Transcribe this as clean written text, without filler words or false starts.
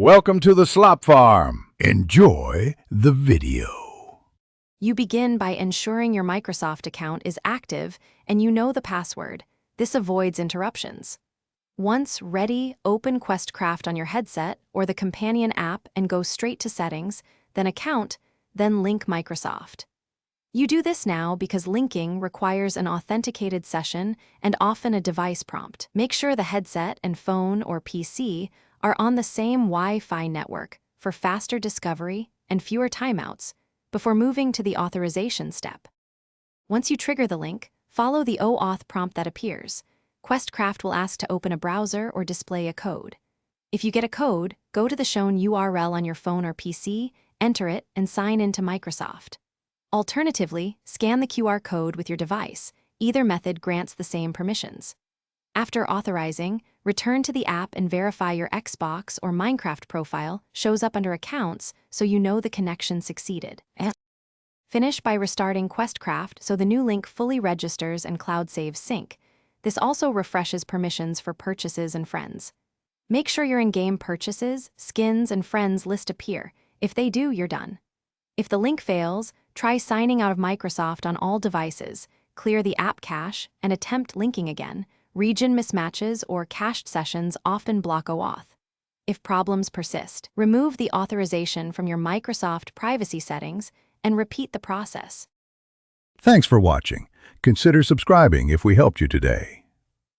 Welcome to the Slop Farm. Enjoy the video. You begin by ensuring your Microsoft account is active and you know the password. This avoids interruptions. Once ready, open Questcraft on your headset or the companion app and go straight to Settings, then Account, then Link Microsoft. You do this now because linking requires an authenticated session and often a device prompt. Make sure the headset and phone or PC are on the same Wi-Fi network for faster discovery and fewer timeouts before moving to the authorization step. Once you trigger the link, follow the OAuth prompt that appears. Questcraft will ask to open a browser or display a code. If you get a code, go to the shown URL on your phone or PC, enter it, and sign into Microsoft. Alternatively, scan the QR code with your device. Either method grants the same permissions. After authorizing, return to the app and verify your Xbox or Minecraft profile shows up under Accounts so you know the connection succeeded. Finish by restarting Questcraft so the new link fully registers and cloud saves sync. This also refreshes permissions for purchases and friends. Make sure your in-game purchases, skins, and friends list appear. If they do, you're done. If the link fails, try signing out of Microsoft on all devices, clear the app cache, and attempt linking again. Region mismatches or cached sessions often block OAuth. If problems persist, remove the authorization from your Microsoft privacy settings and repeat the process. Thanks for watching. Consider subscribing if we helped you today.